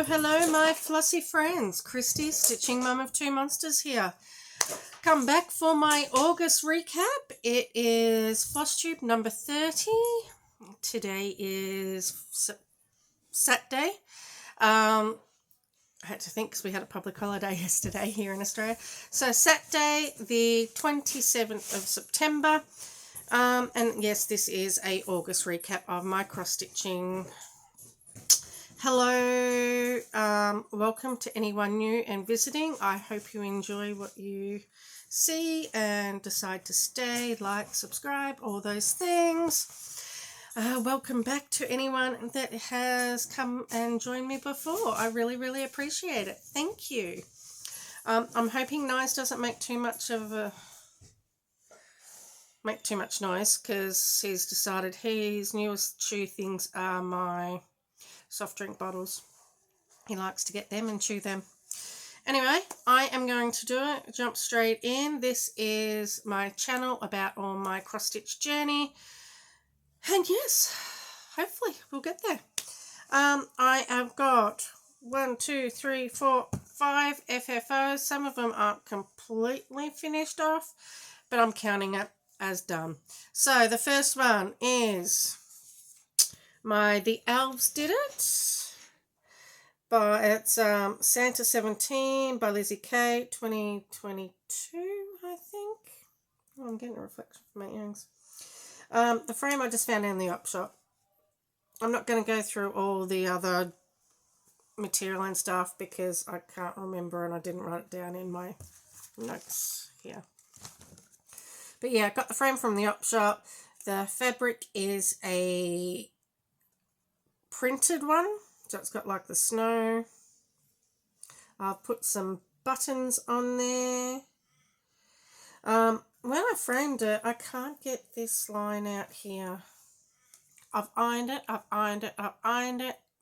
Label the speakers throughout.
Speaker 1: Hello, my flossy friends. Christy, Stitching Mum of Two Monsters here. Come back for my August recap. It is Flosstube number 30. Today is Saturday. I had to think because we had a public holiday yesterday here in Australia. So Saturday, the 27th of September. And yes, this is a August recap of my cross-stitching. Hello, welcome to anyone new and visiting. I hope you enjoy what you see and decide to stay, like, subscribe, all those things. Welcome back to anyone that has come and joined me before. I really appreciate it. Thank you. I'm hoping Nice doesn't make too much noise because he's decided his newest chew things are my soft drink bottles. He likes to get them and chew them. Anyway, I am going to do it. Jump straight in. This is my channel about all my cross-stitch journey. And yes, hopefully we'll get there. I have got 5 FFOs. Some of them aren't completely finished off, but I'm counting it as done. So the first one is The Elves Did It, it's Santa 17 by Lizzie Kate, 2022, I think. Oh, I'm getting a reflection from my earrings. The frame I just found in the op shop. I'm not going to go through all the other material and stuff because I can't remember and I didn't write it down in my notes here. But yeah, I got the frame from the op shop. The fabric is a printed one, so it's got like the snow. I'll put some buttons on there. When I framed it, I can't get this line out here. I've ironed it,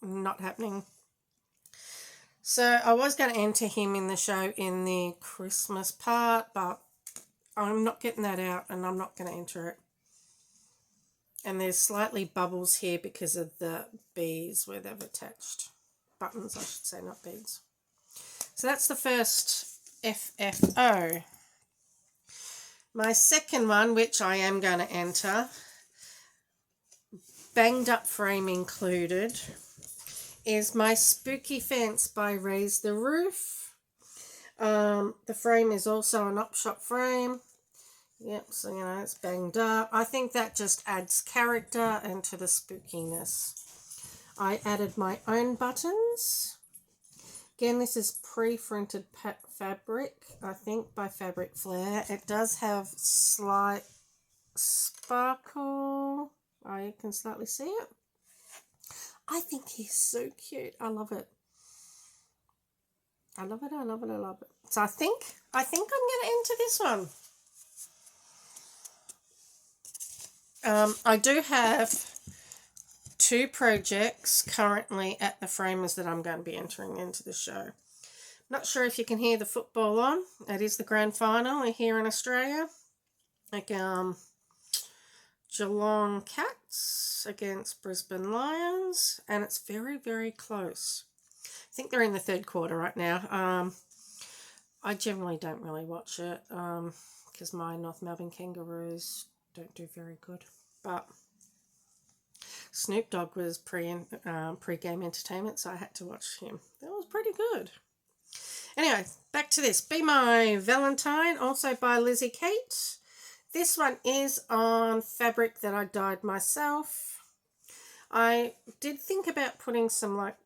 Speaker 1: not happening. So I was going to enter him in the show in the Christmas part, but I'm not getting that out and I'm not going to enter it. And there's slightly bubbles here because of the beads where they've attached. Buttons, I should say, not beads. So that's the first FFO. My second one, which I am going to enter, banged up frame included, is my Spooky Fence by Raise the Roof. The frame is also an op shop frame. Yep, so you know, it's banged up. I think that just adds character into the spookiness. I added my own buttons. Again, this is pre-printed fabric, I think, by Fabric Flair. It does have slight sparkle. You can slightly see it. I think he's so cute. I love it. I love it. So I think I'm going to enter this one. I do have 2 projects currently at the framers that I'm going to be entering into the show. Not sure if you can hear the football on. It is the grand final here in Australia. Like Geelong Cats against Brisbane Lions, and it's very close. I think they're in the 3rd quarter right now. I generally don't really watch it because my North Melbourne Kangaroos don't do very good, but Snoop Dogg was pre-game entertainment, so I had to watch him. That was pretty good. Anyway, back to this. Be My Valentine, also by Lizzie Kate. This one is on fabric that I dyed myself. I did think about putting some like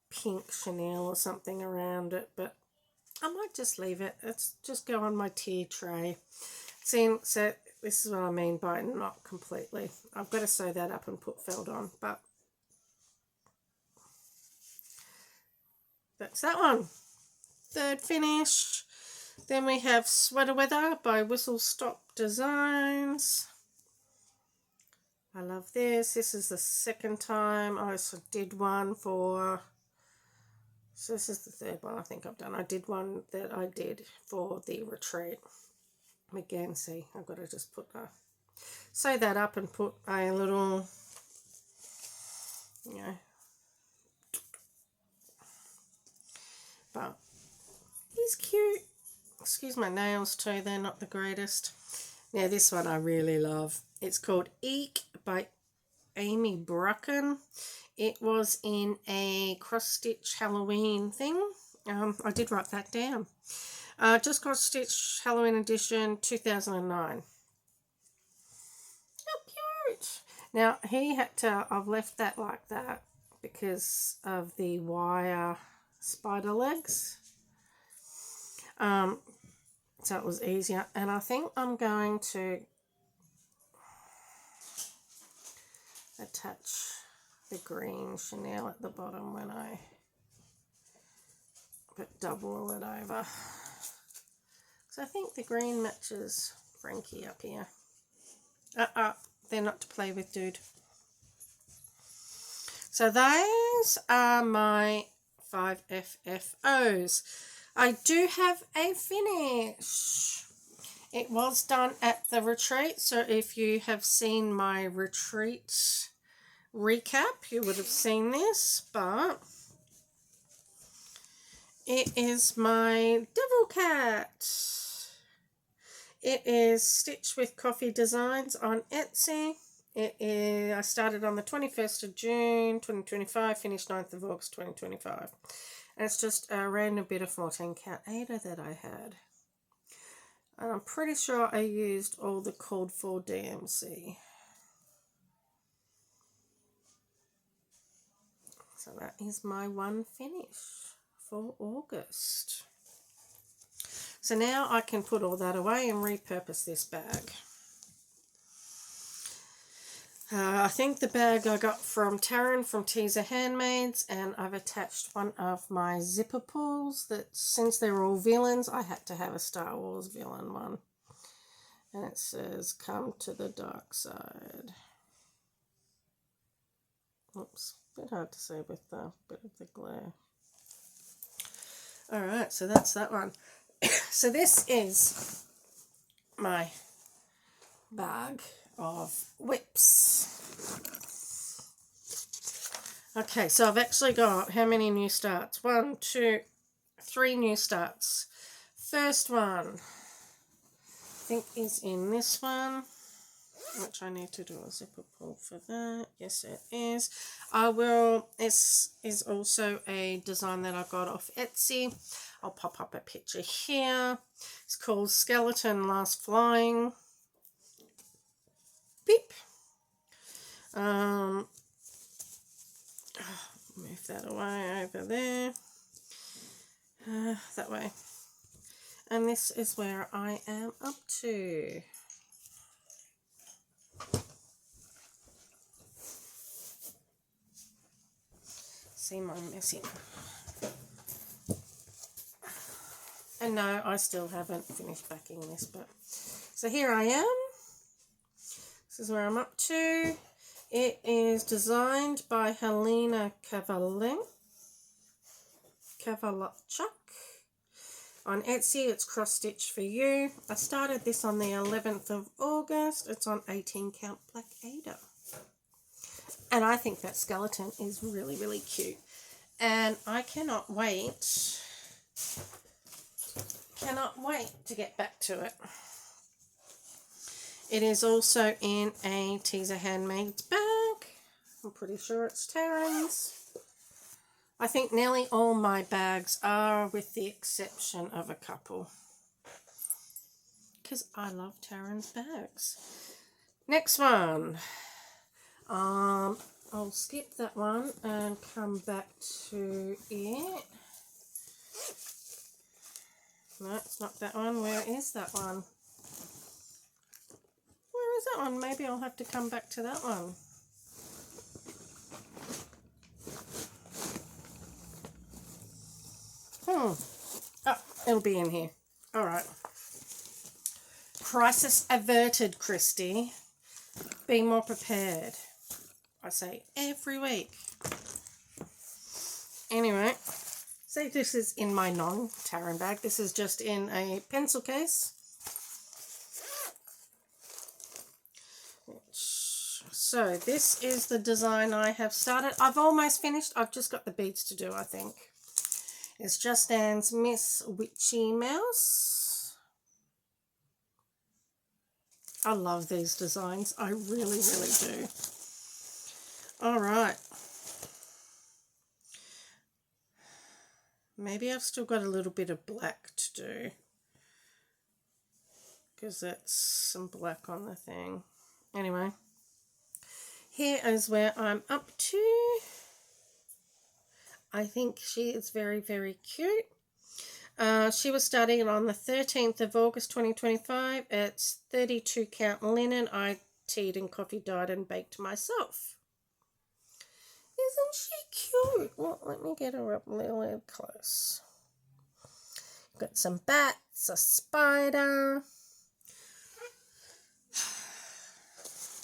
Speaker 1: pink chenille or something around it, but I might just leave it. It's just go on my tier tray. So this is what I mean by not completely. I've got to sew that up and put felt on, but that's that one. 3rd finish. Then we have Sweater Weather by Whistle Stop Designs. I love this. This is the 2nd time I also did one for... So this is the 3rd one I think I've done. I did one that I did for the retreat. Again, see, I've got to just sew that up and put a little, but he's cute. Excuse my nails too, they're not the greatest. Now this one I really love. It's called Eek by Amy Bracken. It was in a cross-stitch Halloween thing. I did write that down. Just cross-stitch Halloween edition 2009. How cute! Now he had to, I've left that like that because of the wire spider legs. So it was easier, and I think I'm going to attach the green chenille at the bottom when I double it over. So I think the green matches Frankie up here. They're not to play with, dude. So those are my 5 FFOs. I do have a finish. It was done at the retreat, so if you have seen my retreat recap, you would have seen this, but it is my devil cat. It is stitched with Coffee Designs on Etsy. I started on the 21st of June 2025, finished 9th of August 2025. And it's just a random bit of 14 count Ada that I had. And I'm pretty sure I used all the called for DMC. So that is my one finish for August. So now I can put all that away and repurpose this bag. I think the bag I got from Taryn from Teaser Handmaids, and I've attached one of my zipper pulls that, since they're all villains, I had to have a Star Wars villain one. And it says, "Come to the dark side." Oops, a bit hard to see with the bit of the glare. Alright, so that's that one. So this is my bag of whips. Okay, so I've actually got how many new starts? 1, 2, 3 new starts. First one, I think, is in this one, which I need to do a zipper pull for that. Yes, it is. This is also a design that I got off Etsy. I'll pop up a picture here. It's called Skeleton Last Flying. Beep. Move that away over there. That way. And this is where I am up to. See my messy. And no, I still haven't finished backing this, but so here I am. This is where I'm up to. It is designed by Helena Kavalchuk. On Etsy, it's cross stitch for you. I started this on the 11th of August. It's on 18 count Black Ada. And I think that skeleton is really, really cute. And I cannot wait to get back to it. It is also in a Teaser Handmaids bag. I'm pretty sure it's Taryn's. I think nearly all my bags are, with the exception of a couple, because I love Taryn's bags. Next one. I'll skip that one and come back to it. No, it's not that one. Where is that one? Where is that one? Maybe I'll have to come back to that one. Oh, it'll be in here. All right. Crisis averted, Christy. Be more prepared. I say every week. Anyway, so this is in my non-Taryn bag. This is just in a pencil case. So this is the design I have started. I've almost finished. I've just got the beads to do, I think. It's Just Anne's Miss Witchy Mouse. I love these designs. I really, really do. All right. Maybe I've still got a little bit of black to do, because that's some black on the thing. Anyway, here is where I'm up to. I think she is very, very cute. She was starting on the 13th of August 2025. It's 32 count linen. I teed and coffee dyed and baked myself. Isn't she cute? Well, let me get her up a little close. Got some bats, a spider.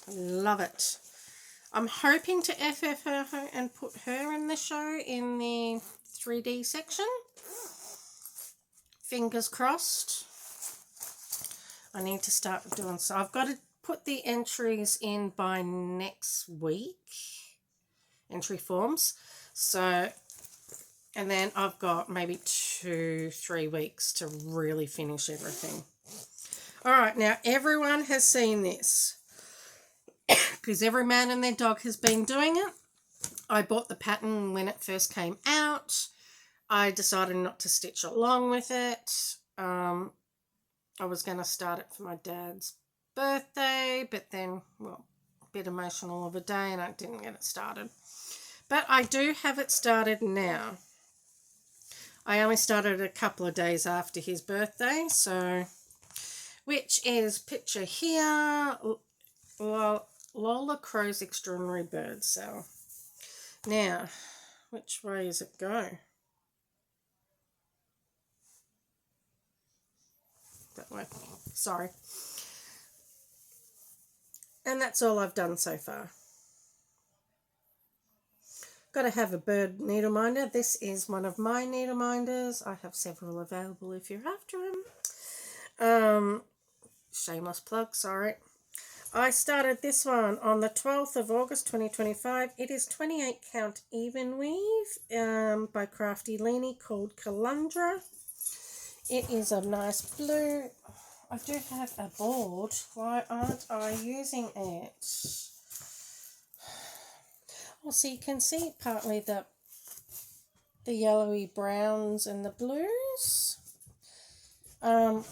Speaker 1: Love it. I'm hoping to FFO her and put her in the show in the 3D section. Fingers crossed. I need to start doing so. I've got to put the entries in by next week. Entry forms. So, and then I've got maybe 2-3 weeks to really finish everything. All right, now everyone has seen this, because every man and their dog has been doing it. I bought the pattern when it first came out. I decided not to stitch along with it. I was going to start it for my dad's birthday, but then, well, a bit emotional of a day and I didn't get it started. But I do have it started now. I only started a couple of days after his birthday, so, which is picture here, Lola Crow's Extraordinary Bird Cell. Now, which way does it go? That way. Sorry. And that's all I've done so far. Got to have a bird needle minder. This is one of my needle minders. I have several available if you're after them. Shameless plug, sorry. I started this one on the 12th of August 2025. It is 28 count even weave by Crafty Leanie, called Calundra. It is a nice blue. I do have a board. Why aren't I using it? Well, so you can see partly the yellowy browns and the blues. And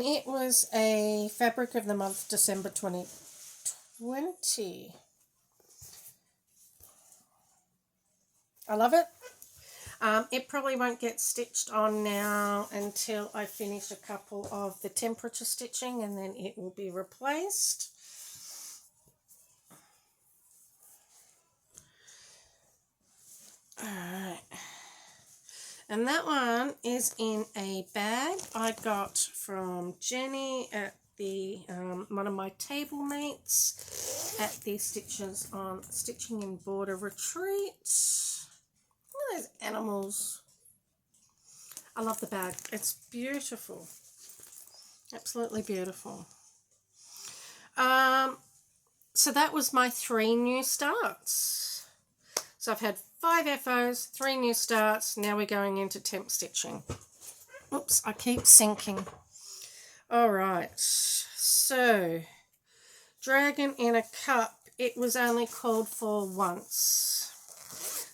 Speaker 1: it was a fabric of the month, December 2020. I love it. It probably won't get stitched on now until I finish a couple of the temperature stitching, and then it will be replaced. Alright, and that one is in a bag I got from Jenny at the one of my table mates at the Stitching in Border retreat. Look at those animals. I love the bag. It's beautiful. Absolutely beautiful. So that was my 3 new starts. So I've had 5 FOs, 3 new starts. Now we're going into temp stitching. Oops, I keep sinking. All right. So, Dragon in a Cup. It was only called for once.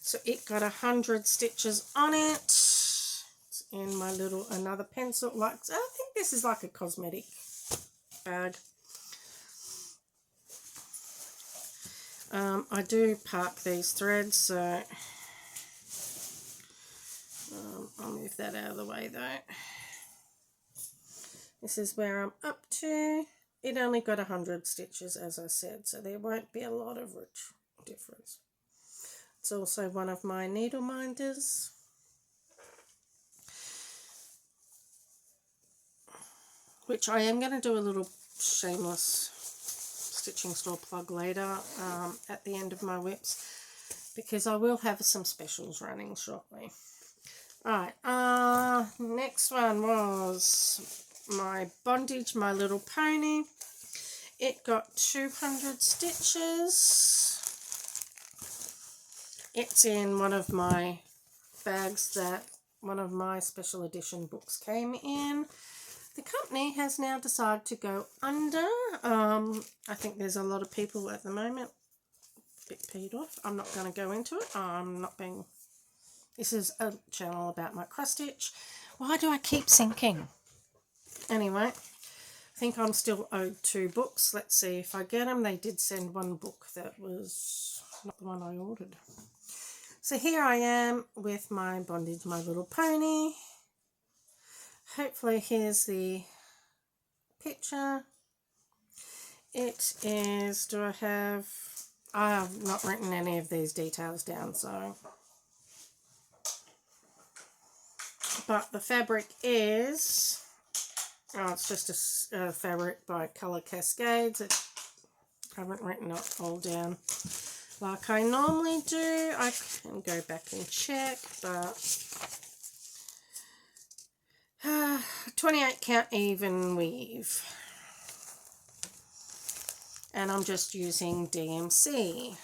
Speaker 1: So it got 100 stitches on it. It's in my little, another pencil. I think this is like a cosmetic bag. I do park these threads, so I'll move that out of the way though. This is where I'm up to. It only got 100 stitches, as I said, so there won't be a lot of difference. It's also one of my needle minders. Which I am going to do a little shameless stitching store plug later at the end of my whips, because I will have some specials running shortly. Alright, next one was my bondage, My Little Pony. It got 200 stitches. It's in one of my bags that one of my special edition books came in. The company has now decided to go under. I think there's a lot of people at the moment a bit peed off. I'm not going to go into it. This is a channel about my cross stitch. Why do I keep sinking? Anyway, I think I'm still owed 2 books. Let's see if I get them. They did send one book that was not the one I ordered. So here I am with my Bondage My Little Pony. Hopefully here's the picture. It is, I have not written any of these details down, so. But the fabric is, it's just a fabric by Colour Cascades. I haven't written it all down like I normally do. I can go back and check, but 28 count even weave, and I'm just using DMC.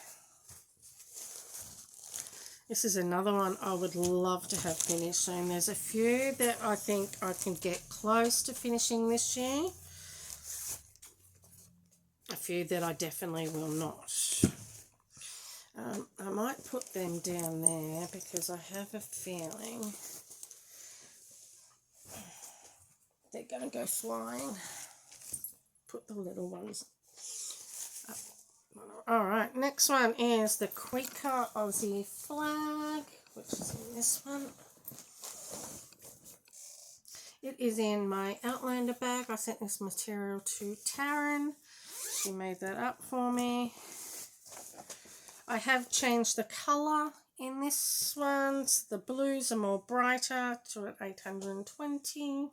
Speaker 1: This is another one I would love to have finished soon. There's a few that I think I can get close to finishing this year. A few that I definitely will not. I might put them down there because I have a feeling they're going to go flying. Put the little ones up. Alright, next one is the Quaker Aussie flag, which is in this one. It is in my Outlander bag. I sent this material to Taryn. She made that up for me. I have changed the colour in this one. The blues are more brighter to an 820.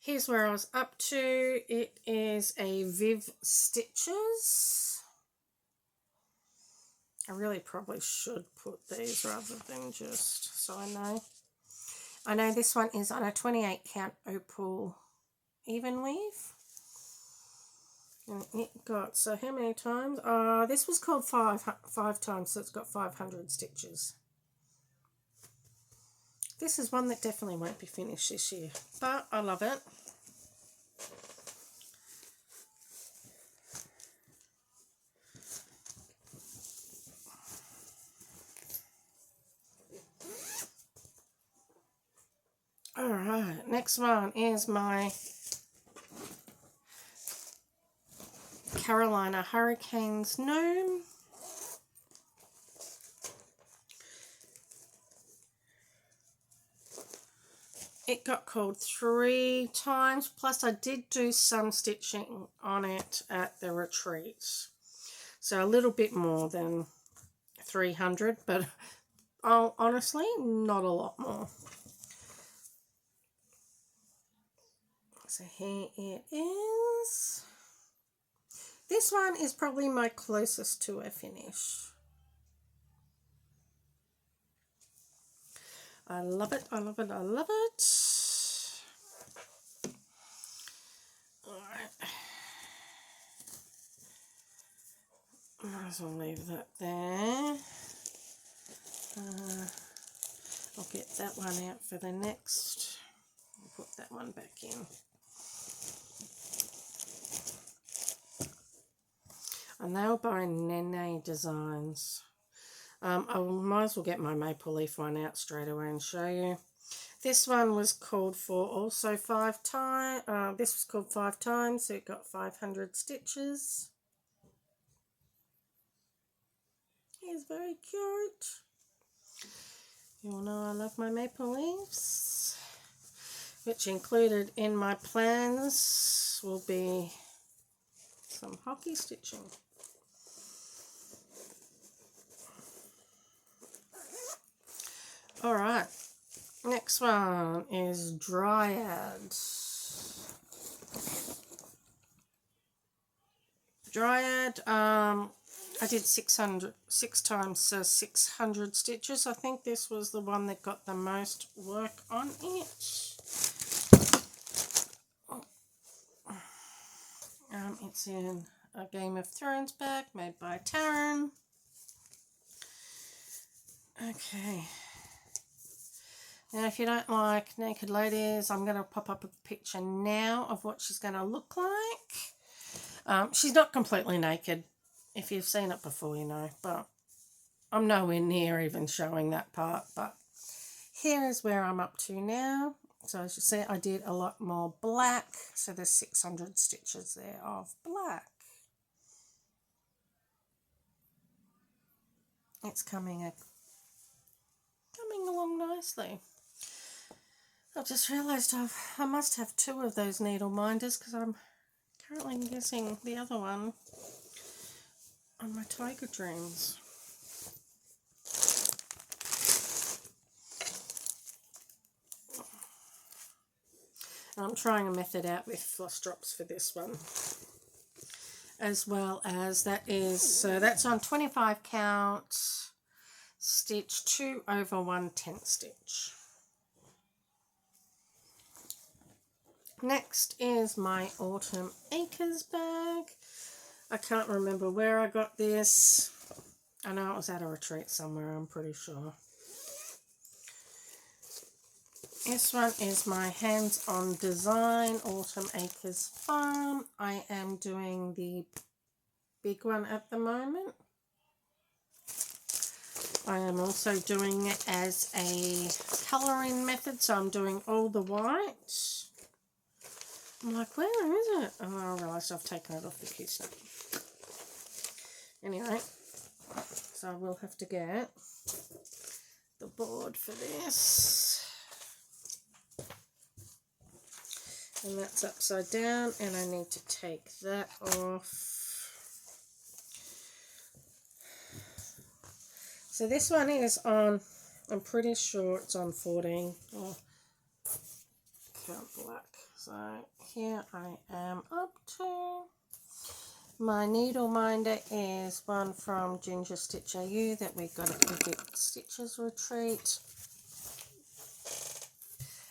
Speaker 1: Here's where I was up to. It is a Viv Stitches. I really probably should put these rather than just so I know. I know this one is on a 28 count opal even weave. And it got, so how many times? This was called five times, so it's got 500 stitches. This is one that definitely won't be finished this year, but I love it. Alright, next one is my Carolina Hurricanes Gnome. It got called 3 times, plus I did do some stitching on it at the retreat. So a little bit more than 300, but honestly, not a lot more. So here it is. This one is probably my closest to a finish. I love it, I love it, I love it. Alright. Might as well leave that there. I'll get that one out for the next. I'll put that one back in. And they were by Nene Designs. I might as well get my maple leaf one out straight away and show you. This one was called for also 5 times. This was called 5 times, so it got 500 stitches. He's very cute. You all know I love my maple leaves, which included in my plans will be some hockey stitching. Alright, next one is Dryad. Dryad, I did 6 times, so 600 stitches. I think this was the one that got the most work on it. It's in a Game of Thrones bag made by Taryn. Okay. Now, if you don't like naked ladies, I'm going to pop up a picture now of what she's going to look like. She's not completely naked. If you've seen it before, you know, but I'm nowhere near even showing that part. But here is where I'm up to now. So as you see, I did a lot more black. So there's 600 stitches there of black. It's coming along nicely. I've just realised I must have 2 of those needle minders because I'm currently using the other one on my Tiger Dreams. And I'm trying a method out with floss drops for this one, as well as that's on 25 count stitch 2 over 1/10 stitch. Next is my Autumn Acres bag. I can't remember where I got this. I know it was at a retreat somewhere, I'm pretty sure. This one is my hands-on design Autumn Acres Farm. I am doing the big one at the moment. I am also doing it as a colouring method, so I'm doing all the white. I'm like, where is it? Oh, I realised I've taken it off the cue snap. Anyway, so I will have to get the board for this. And that's upside down, and I need to take that off. So this one is on, I'm pretty sure it's on 14. Oh, count black. So here I am up to. My needle minder is one from Ginger Stitch AU that we got at the Stitches Retreat.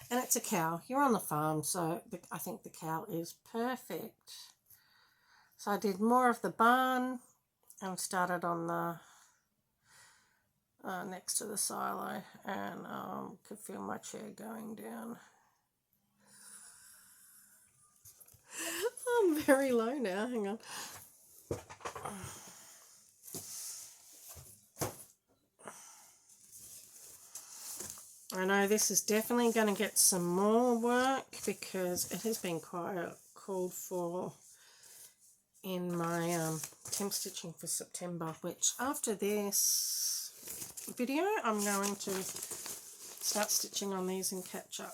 Speaker 1: And it's a cow. You're on the farm, so I think the cow is perfect. So I did more of the barn and started on the next to the silo, and could feel my chair going down. I'm very low now, hang on. I know this is definitely going to get some more work because it has been quite called for in my temp stitching for September, which after this video I'm going to start stitching on these and catch up.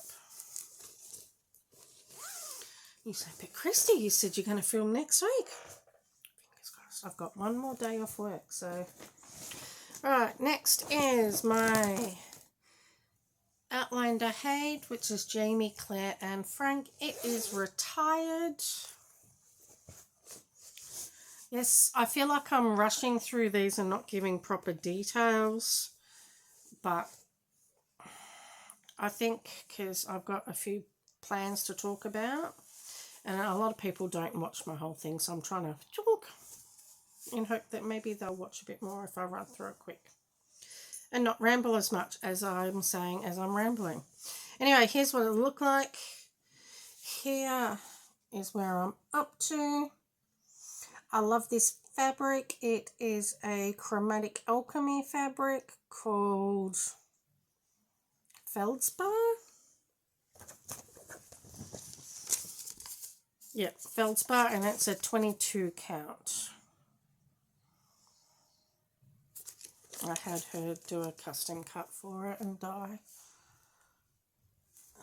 Speaker 1: You say, but Christy, you said you're going to film next week. Fingers crossed. I've got one more day off work, so. Right, next is my Outlander Hade, which is Jamie, Claire and Frank. It is retired. Yes, I feel like I'm rushing through these and not giving proper details, but I think because I've got a few plans to talk about, and a lot of people don't watch my whole thing, so I'm trying to talk in hope that maybe they'll watch a bit more if I run through it quick and not ramble as much as I'm saying as I'm rambling. Anyway, here's what it looked like. Here is where I'm up to. I love this fabric. It is a chromatic alchemy fabric called Feldspar. Yep, Feldspar, and it's a 22 count. I had her do a custom cut for it and dye.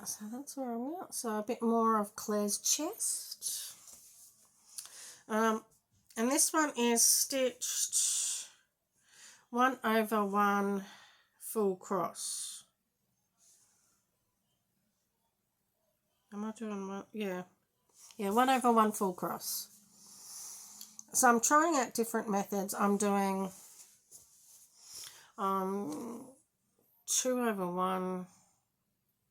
Speaker 1: So that's where I'm at. So a bit more of Claire's chest. And this one is stitched 1 over 1 full cross. Am I doing one? Yeah. Yeah, 1 over 1 full cross. So I'm trying out different methods. I'm doing 2 over 1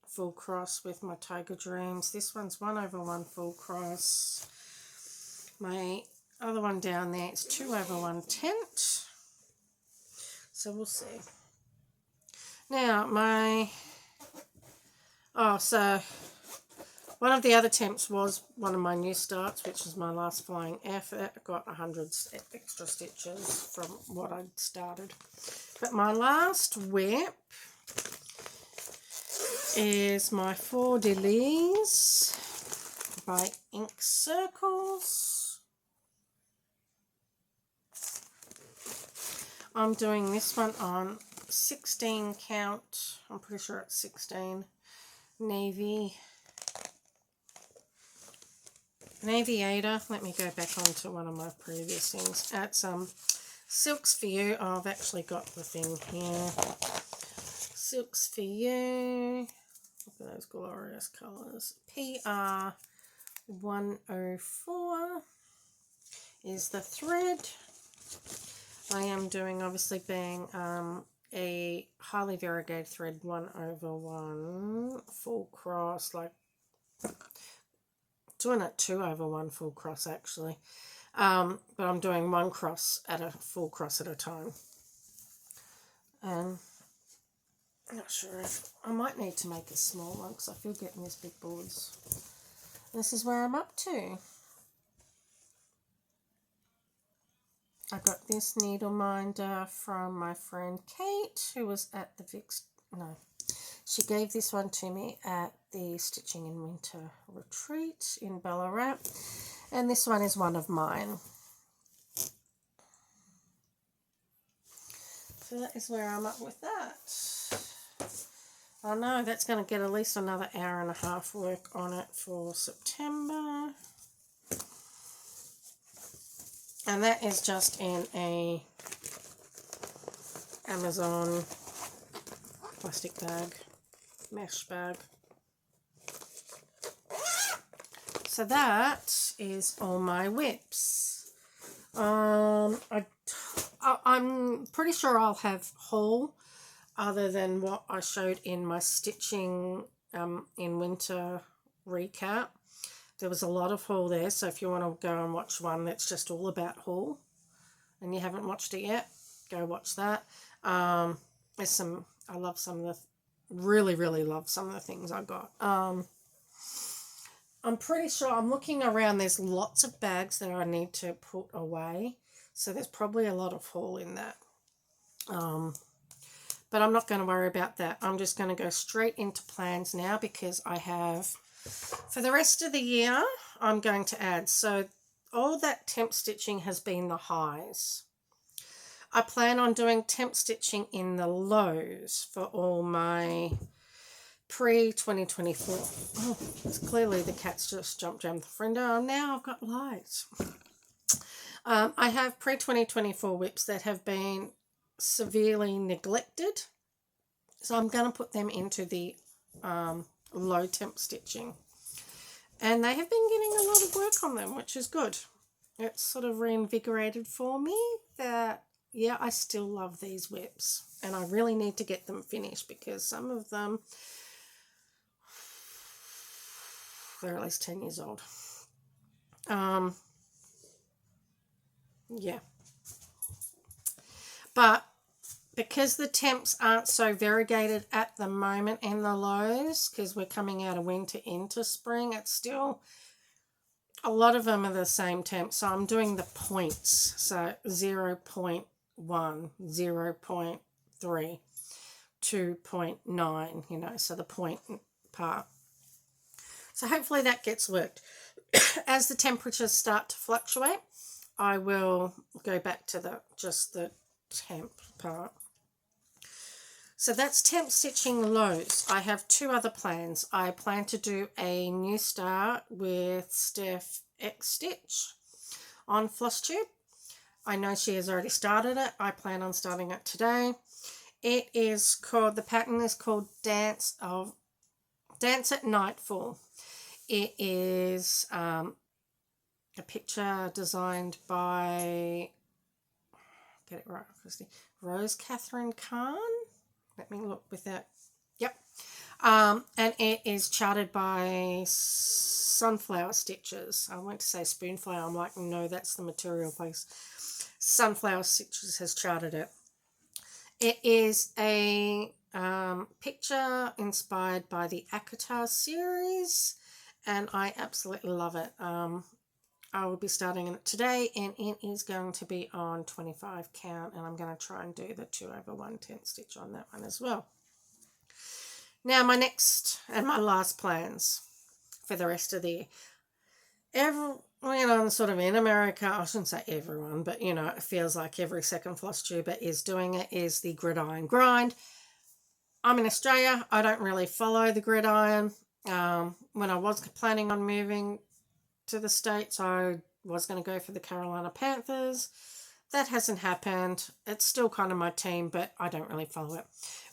Speaker 1: full cross with my Tiger Dreams. This one's 1 over 1 full cross. My other one down there, it's 2 over 1 tent. So we'll see. Now my Oh, so one of the other temps was one of my new starts, which is my last Flying F. It got 100 extra stitches from what I'd started. But my last whip is my Four Delis by Ink Circles. I'm doing this one on 16 count. I'm pretty sure it's 16 navy aviator. Let me go back onto one of my previous things. It's Silks for You. Oh, I've actually got the thing here. Silks for You. Look at those glorious colours. PR 104 is the thread. I am doing, obviously, being a highly variegated thread 1/1 full cross, like doing it 2/1 full cross actually, but I'm doing one cross at a full cross at a time. I'm not sure if I might need to make a small one because I feel getting these big boards. This is where I'm up to. I got this needle minder from my friend Kate, who was at the she gave this one to me at the Stitching in Winter retreat in Ballarat, and this one is one of mine. So that is where I'm up with that. I know that's going to get at least another hour and a half work on it for September. And that is just in a Amazon plastic bag, mesh bag. So that is all my whips. I'm pretty sure I'll have haul other than what I showed in my Stitching in Winter recap. There was a lot of haul there, so if you want to go and watch one that's just all about haul and you haven't watched it yet, go watch that. There's some, I love some of the, really love some of the things I got. I'm pretty sure, I'm looking around, there's lots of bags that I need to put away, so there's probably a lot of haul in that. But I'm not going to worry about that. I'm just going to go straight into plans now because I have, for the rest of the year, I'm going to add. So all that temp stitching has been the highs. I plan on doing temp stitching in the lows for all my pre-2024. Oh, it's clearly the cat's just jumped down the window. Now I've got lights. I have pre-2024 whips that have been severely neglected. So I'm going to put them into the low temp stitching. And they have been getting a lot of work on them, which is good. It's sort of reinvigorated for me that, yeah, I still love these whips. And I really need to get them finished because some of them, they're at least 10 years old. Yeah. But because the temps aren't so variegated at the moment in the lows, because we're coming out of winter into spring, it's still, a lot of them are the same temp. So I'm doing the points. So 0.1, 0.3, 2.9, you know, so the point part. So hopefully that gets worked. As the temperatures start to fluctuate, I will go back to just the temp part. So that's temp stitching lows. I have two other plans. I plan to do a new start with Steph X Stitch on Flosstube. I know she has already started it. I plan on starting it today. It is called, the pattern is called Dance at Nightfall. It is a picture designed by, get it right, Christy, Rose Catherine Kahn. Let me look with that. Yep. And it is charted by Sunflower Stitches. I went to say Spoonflower. I'm like, no, that's the material place. Sunflower Stitches has charted it. It is a picture inspired by the Akatar series, and I absolutely love it. I will be starting it today, and it is going to be on 25 count, and I'm going to try and do the 2/110 stitch on that one as well. Now my next and my last plans for the rest of the year. Sort of in America, I shouldn't say everyone, but it feels like every second floss tuber is doing it, is the gridiron grind. I'm in Australia. I don't really follow the gridiron. When I was planning on moving to the States, I was going to go for the Carolina Panthers. That hasn't happened. It's still kind of my team, but I don't really follow it.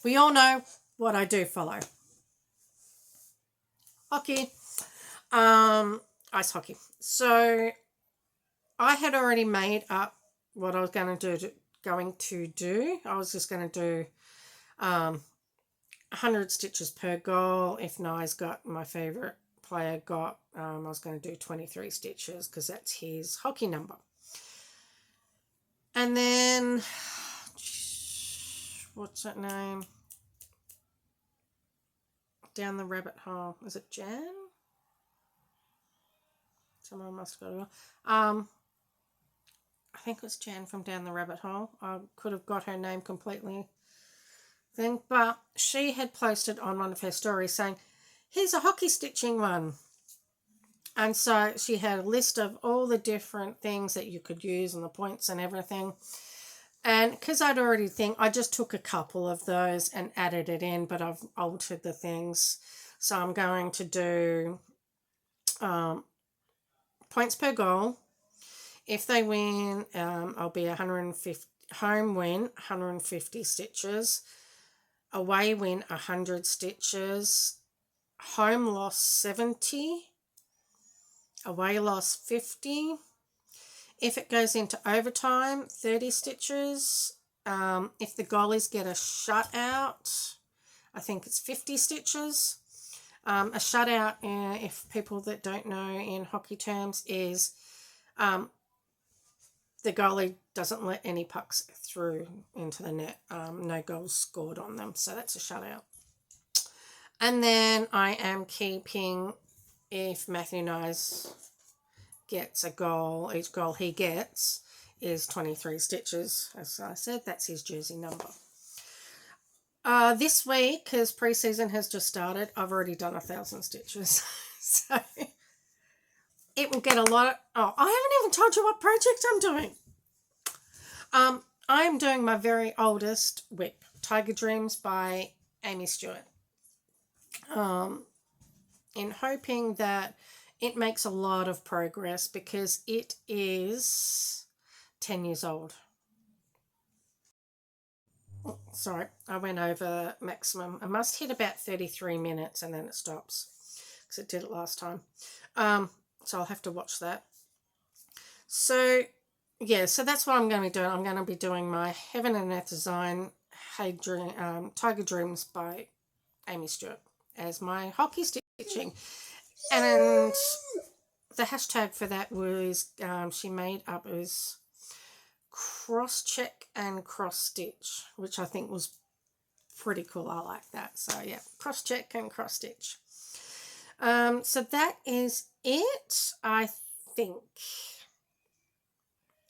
Speaker 1: We all know what I do follow. Hockey. Ice hockey. So I had already made up what I was going to do. I was just going to do 100 stitches per goal. If Nye's got, my favourite player got, I was going to do 23 stitches because that's his hockey number. And then, what's that name? Down the rabbit hole. Is it Jan? Someone must have got it. I think it was Jan from Down the Rabbit Hole. I could have got her name completely but she had posted on one of her stories saying, here's a hockey stitching one. And so she had a list of all the different things that you could use and the points and everything. And because I just took a couple of those and added it in, but I've altered the things. So I'm going to do points per goal. If they win, I'll be 150. Home win, 150 stitches. Away win, 100 stitches. Home loss, 70. Away loss, 50. If it goes into overtime, 30 stitches. If the goalies get a shutout, I think it's 50 stitches. A shutout, if people that don't know in hockey terms, is the goalie doesn't let any pucks through into the net. No goals scored on them, so that's a shutout. And then I am keeping, if Matthew Nyes gets a goal, each goal he gets is 23 stitches. As I said, that's his jersey number. This week, because pre-season has just started, I've already done 1,000 stitches. So it will get a lot of... I haven't even told you what project I'm doing. I am doing my very oldest whip, Tiger Dreams by Amy Stewart. In hoping that it makes a lot of progress because it is 10 years old. Oh, sorry, I went over maximum. I must hit about 33 minutes and then it stops because it did it last time. So I'll have to watch that. So, yeah, so that's what I'm going to be doing. I'm going to be doing my Heaven and Earth design, Tiger Dreams by Amy Stewart as my hockey stitching. And the hashtag for that was, she made up as cross check and cross stitch, which I think was pretty cool. I like that. So yeah, cross check and cross stitch. So that is it. I think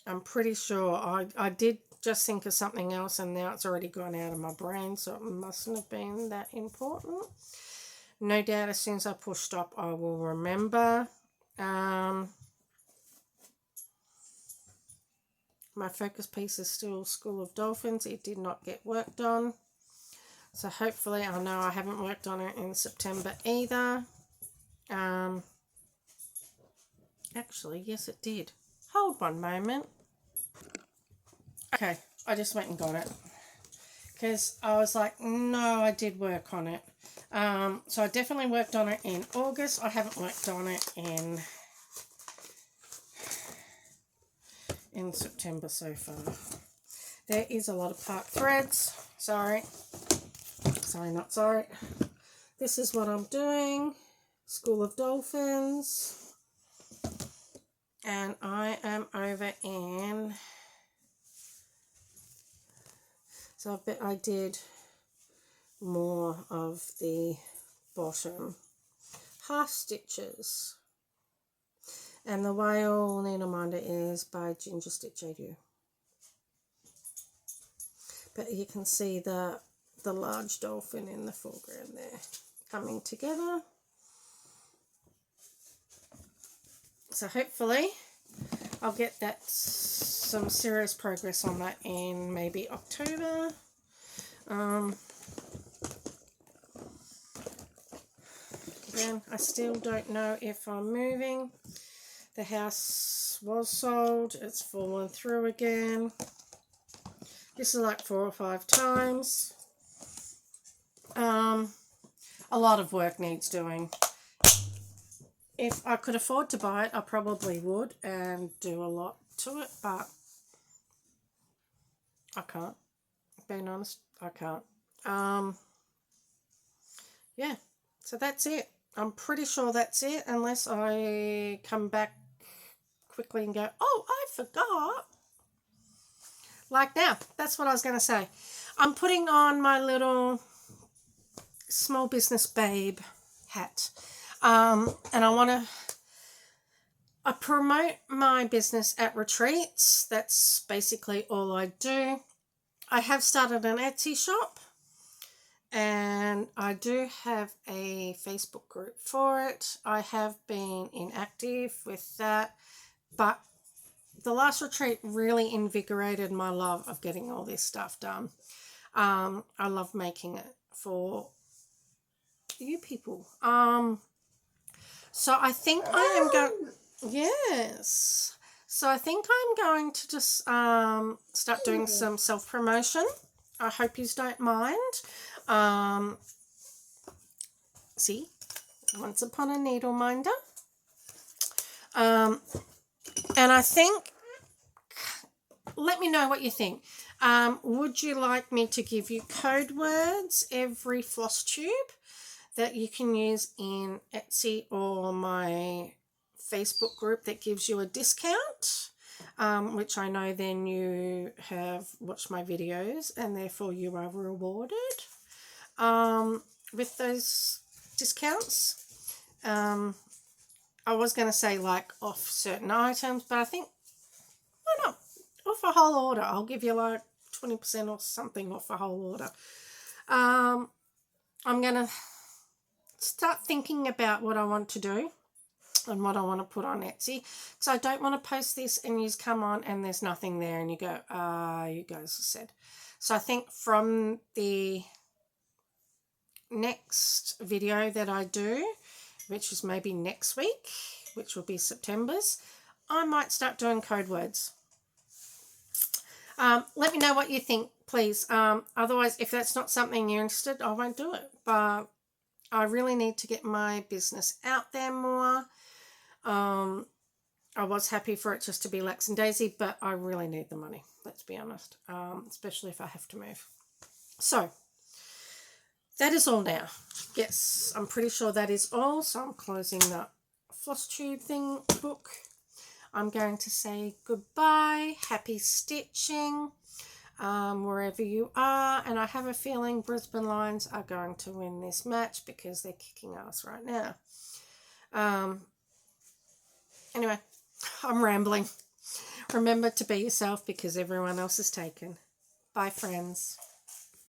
Speaker 1: I'm pretty sure I did just think of something else and now it's already gone out of my brain, so it mustn't have been that important. No doubt as soon as I push stop I will remember. My focus piece is still School of Dolphins. It did not get worked on. So hopefully, I know I haven't worked on it in September either. Actually, yes it did. Hold one moment. Okay, I just went and got it. Because I was like, no, I did work on it. So I definitely worked on it in August. I haven't worked on it in September so far. There is a lot of part threads. Sorry, not sorry. This is what I'm doing. School of Dolphins. And I am over in... So I did more of the bottom half stitches. And the Whale Needleminder is by Ginger Stitch Edu. But you can see the large dolphin in the foreground there coming together. So hopefully I'll get that some serious progress on that in maybe October. Again, I still don't know if I'm moving. The house was sold. It's fallen through again. This is like 4 or 5 times. A lot of work needs doing. If I could afford to buy it, I probably would and do a lot to it, but I can't. Being honest, I can't. Yeah, so that's it. I'm pretty sure that's it, unless I come back quickly and go, oh, I forgot. Like now, that's what I was going to say. I'm putting on my little small business babe hat. And I promote my business at retreats. That's basically all I do. I have started an Etsy shop, and I do have a Facebook group for it. I have been inactive with that, but the last retreat really invigorated my love of getting all this stuff done. I love making it for you people. So I think I am going... Yes. So I think I'm going to just start doing some self-promotion. I hope you don't mind. See? Once Upon a Needle Minder. And I think... Let me know what you think. Would you like me to give you code words every floss tube that you can use in Etsy or my Facebook group that gives you a discount, which I know then you have watched my videos and therefore you are rewarded with those discounts. I was going to say like off certain items, but I think, why not? Off a whole order. I'll give you like 20% or something off a whole order. I'm going to start thinking about what I want to do and what I want to put on Etsy, because I don't want to post this and you come on and there's nothing there and you go, you guys said. So I think from the next video that I do, which is maybe next week, which will be September's, I might start doing code words. Let me know what you think, please. Otherwise, if that's not something you're interested, I won't do it. But I really need to get my business out there more. I was happy for it just to be lax and daisy, but I really need the money, let's be honest, especially if I have to move. So that is all now. Yes, I'm pretty sure that is all. So I'm closing the floss tube thing book. I'm going to say goodbye, happy stitching, wherever you are. And I have a feeling Brisbane Lions are going to win this match because they're kicking ass right now. Anyway, I'm rambling. Remember to be yourself because everyone else is taken. Bye, friends.